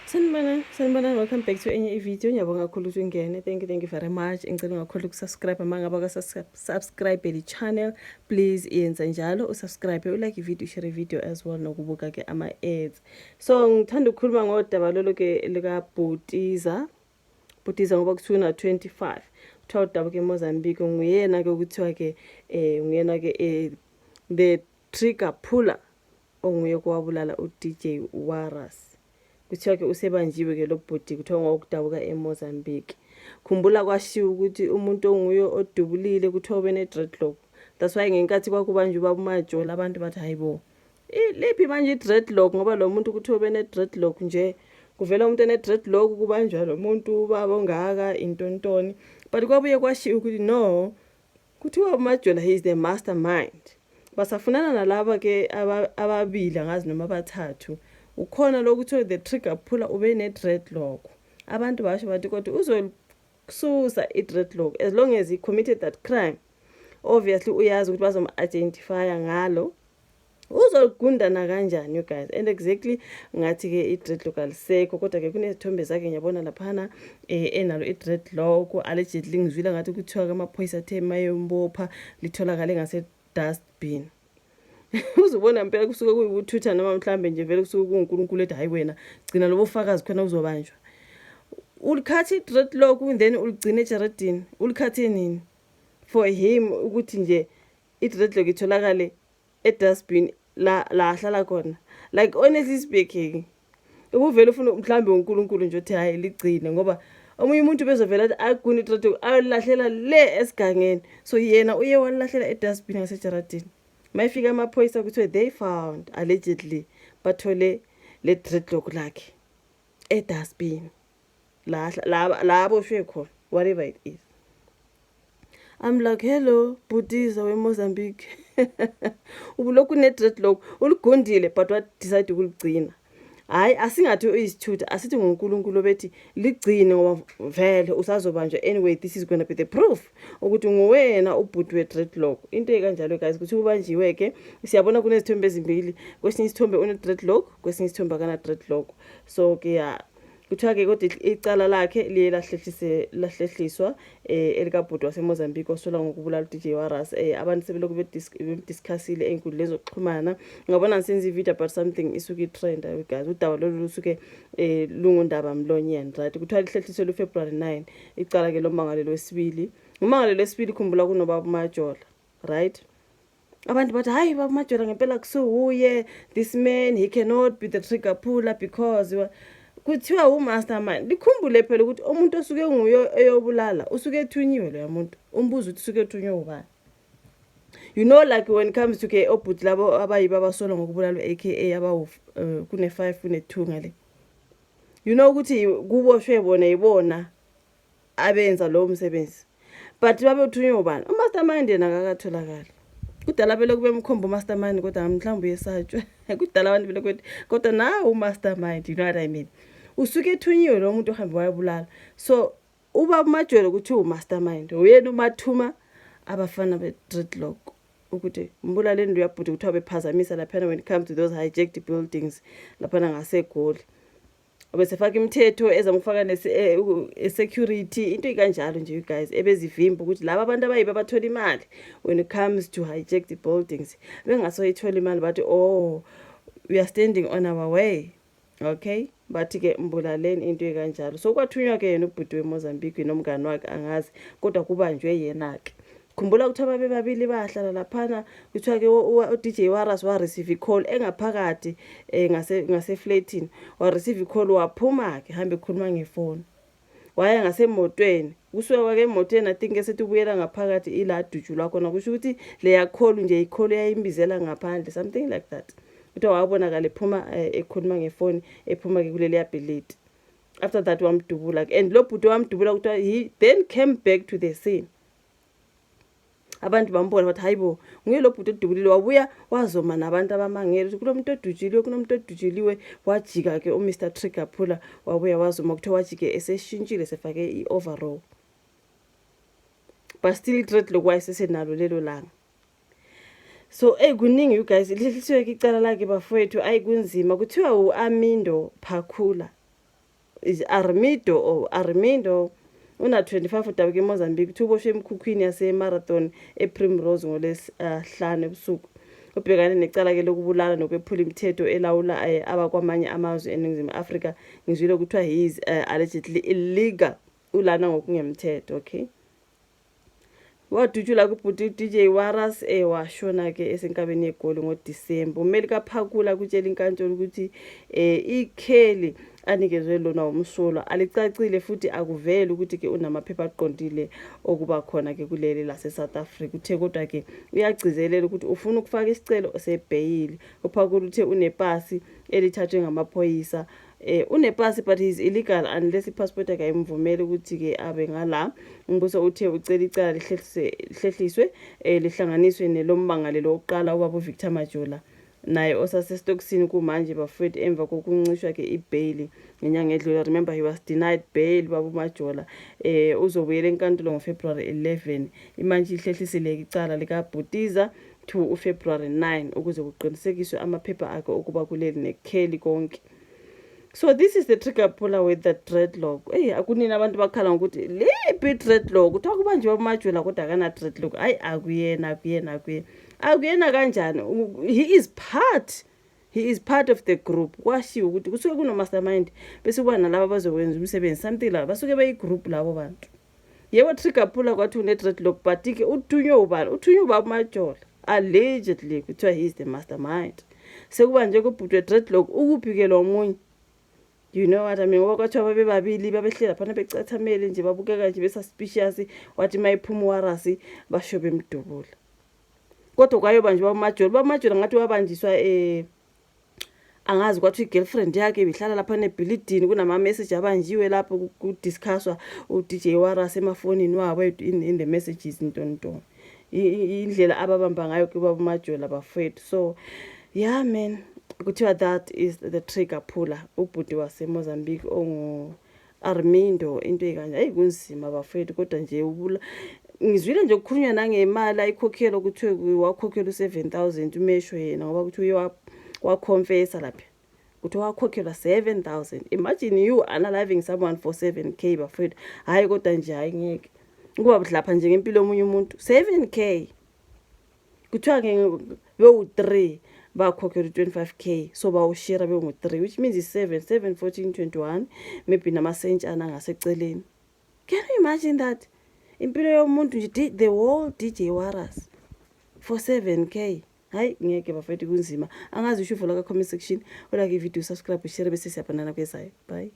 Sanibonani, welcome back to enye video. Ngiyabonga kakhulu ukuthi ungene. Thank you very much. Ngicela ungakhohlwa ukusubscribe mangaba subscribe the channel. Please yenza njalo usubscribe, ulike video, share video as well nokubuka ke ama ads. So ngithanda ukukhuluma ngodaba lolo ke lika Butiza ngoba kuthiwa na 25. Kuthiwa udaba ke Mozambique nguyena ke ukuthiwa ke nguyena ke the trigger puller onguye kwabulala uDJ Warras. Kuthiwa ke usebanjiwe ke lo bhuti kuthiwa ngokudabuka eMozambique. Khumbula kwashiwo ukuthi umuntu onguyo odubulile kuthiwa bene dreadlock. That's why ngenkathi kwakubanjwe babumajola abantu bathi hayibo. Lephi manje dreadlock ngoba lo muntu kuthiwa bene dreadlock nje. Kuvela umuntu ene dreadlock kubanjwa lo muntu baba ongaka intontoni. But kwabuye kwashiwo ukuthi no. Kuthiwa umajola he is the mastermind. Basafunana nalaba ke ababili ngazi noma abathathu. Ukhona lokuthiwa the trigger puller ube ne dreadlock. Abantu basho bathi kodwa uzosusa i dreadlock as long as he committed that crime. Obviously uyazi ukuthi bazom-identify ngalo. Uzogundana kanjani you guys? And exactly ngathi ke i dreadlock alisekho kodwa ke kunezithombe zakhe ngiyabona laphana enalo i dreadlock allegedly ngizwile ngathi kuthiwa ke amaphoyisa athe mayombopha litholakale ngase dustbin. Uzobona impela kusuke kuyibuthutha noma mhlambe nje vele kusuke kuNkulunkulu ethi hayi wena gcina lobo fakazi khona uzobanjwa. Ulikhathi dreadlock then uligcine ejaradini. Ulikhathi nini? For him ukuthi nje i dreadlock itholakale edustbin la ahlala khona. Like honestly speaking, ubuvela ufuna mhlambe uNkulunkulu nje uthi hayi ligcine ngoba omunye umuntu bezovela athi agune dreadlock ayolahlela le esigangeni. So yena uye walahlela edustbin ngasejaradini. Mayifika amaphoyisa kuthiwe they found allegedly bathole le dreadlock lakhe edustbin la aboshwe khona whatever it is. I'm like hello Butiza weMozambique. Ubulokhu ne dreadlock uligondile but what decide ukuligcina. Hayi asingathi uyisithutha asithi ngoNkulunkulu bethi ligcine ngoba vele usazobanjwa anyway. This is going to be the proof ukuthi nguwena ubhuti we dreadlock. Into ekanjalo guys ukuthi ubanjiwe ke siyabona kunezithombe ezimbili, kwesinye isithombe une dreadlock, kwesinye isithombe kana dreadlock. So ke ya kuthiwa ke kodwa icala lakhe liye lahlehliswa elika bhuti waseMozambique osola ngokubulala uDJ Warras. Abantu sebeloko bediscussile enkundleni zokuxhumana. Ngabona senze ivideo about something isuke itrend guys. Udaba lolu lusuke lungundaba mlonyeni right. Kuthiwa lihlehliswe lu February 9 icala ke lomangalelo wesibili. Umangalelo wesibili khumbula kunobaba uMajola right. Abantu bathi hayi baba uMajola ngempela kusuhuye this man he cannot be the trigger puller because kuthiwa umastermind. Likhumbule phela ukuthi umuntu osuke nguyo eyobulala usuke ethunyiwe lo muntu. Umbuzo ukuthi usuke ethunyiwe ubani? You know like when it comes to ke obhuti labo abayiba abasola ngokubulala aka aba kune 5 kune 2 ngale. You know ukuthi kuboshwe bona ibona abenza lo msebenzi. But babe uthunyiwe ubani? Umastermind yena akakatholakala. Kudala vele kube mkhombo mastermind kodwa mhlawumbe uyesatshwe. Kudala abantu vele kwethi kodwa nawo mastermind, you know what I mean. Usuke ethunyiwe lo muntu ohambe wayabulala. So uba uMajola ukuthi umastermind uyena umathuma abafana be dreadlock ukuthi mbulale ndo yabhuti kuthiwa bephazamisa lapha when it comes to those hijacked buildings lapha ngaseGoli. Obesefaka imithetho ezamufaka security into ikanjalo nje you guys ebezivimba ukuthi laba abantu abayiba bathola imali when it comes to hijacked buildings. Bengasoyithola imali bathi oh we are standing on our way. Okay, bathi ke mbulaleni into ekanjalo. So kwathunywa ke yena ubhuti weMozambique nomngane wakhe angazi kodwa kubanjwe yena ke. Khumbula ukuthi ababili bahlala laphana kuthiwa ke uDJ Warras wa receive call engaphakathi ngase flatini wa receive call waphuma ke hambe khuluma ngefoni. Waya ngasemotweni kusuka kwake emotweni I think esethi ubuyela ngaphakathi ila dujulwa khona kusho ukuthi le yakho nje icall yayimbizela ngaphandle something like that. Kuthiwa wabonakala ephuma ekhuluma ngefoni ephuma ke kuleli ability. After that wamdubula and lo bhuti wamdubula kuthiwa he then came back to the scene. Abantu bambona bathi hayibo nguye lo bhuti odubulile wabuya wazoma nabantu abamangele kulomuntu odujiliwe kunomuntu odujiliwe wajika ke uMr Trigger Puller wabuya wazoma kuthiwa wajike eseshintshile sefake ioverall. But still dreadlock wayesesenalo lelo langa. So kuningi you guys lihliswe ke icala lakhe bafowethu ayikunzima kuthiwa uAmindo Phakula. is Armindo or Armindo una 25 udabuka eMozambique uboshwe emkhukhwini yaseMarathon ePrimrose ngolesihlanu ebusuku ubhekane necala ke lokubulala nokwephula imithetho elawula abakwamanye amazwe eNingizimu Afrika ngizwile kuthiwa he is allegedly illegal ulana ngokungemthetho. Okay, wadutshula kubhuti DJ Waras washona ke esenkabeni yeGoli ngoDisemba. Umeli kaPhakula kutshela inkantolo ukuthi ikheli anikezwe lona umsolo alicacile futhi akuveli ukuthi ke unamaphepha aqondile okuba khona ke kuleli lase South Africa. Uthe kodwa ke uyagcizelela ukuthi ufuna ukufaka isicelo sebail. uPhakula uthe unepasi elithathwe ngamaphoyisa unepasi but is illegal unless ipassport yakhe ayimvumeli ukuthi ke abe ngala. Umbuso uthe ucela icala lihlehliswe lihlanganiswe nelommangalelo oqala ubaba Victor Majola naye osasestokisini kumanje bafethu emva kokuncishwa ke ibail ngenyanga edlule. Remember he was denied bail baba Majola. Uzobuyela enkantolo ngoFebruary 11 imanje ihlehlisile icala lika Bhutiza to uFebruary 9 ukuze kuqinisekiswe amaphepha akhe okuba kuleli nekheli konke. So this is the trigger puller with the dreadlock. Akunini abantu bakhala ngokuthi liphi dreadlock uthiwa kubanjwe uMajola kodwa akana dreadlock. Akuyena kanjani? He is part of the group. Kwashiwo ukuthi kusuke kuno mastermind bese kuba nalabo abazokwenza umsebenzi something la basuke beyiGroup labo bantu. Yebo trigger puller kwathi une dreadlock but ke uthunywe ubani? Uthunywe ubaba Majola allegedly kuthiwa he is the mastermind. Sekuba nje kubhutwe dreadlock ukuphi lo munye. You know what I mean? Ngoba kwathiwa babebabili babehlela phana becathamele nje babukeka nje besuspicious wathi mayiphuma uWaras basho bemdubula. Kodwa kwayoba nje bamajola ngathi wabanjiswa angazi kwathi igirlfriend yakhe ibihlala lapha nebuilding kunama message abanjiwe lapho kudiscusswa uDJ Waras emafonini wabo in the messages ntonto. Indlela ababamba ngayo ke baba Majola bafethu. So yeah man, kuthiwa that is the trigger puller ubhuti waseMozambique ongu Armindo into ekanje. Kunzima bafethu kodwa nje ngizwile nje ukukhulunywa nangemali ayikhokhela ukuthi wakhokhela u7,000 umesho yena ngoba kuthi waconfessa lapha ukuthi wakhokhelwa 7,000. Imagine you analyzing someone for 7k bafethu. Hayi kodwa nje ngeke kuba budlapha nje ngempilo omunye umuntu 7k kuthiwa ke bewu3 bakhokhela 25k so bawushare bengu3 which means 7 14 21 maybe namasentshana ngaseceleni. Can you imagine that? Impilo yomuntu nje the whole DJ Waras for 7k. Hayi ngeke bafethu kunzima. Angazi usho uvula ka comment section, like i video, subscribe, share bese siyabhanana kwezayo. Bye.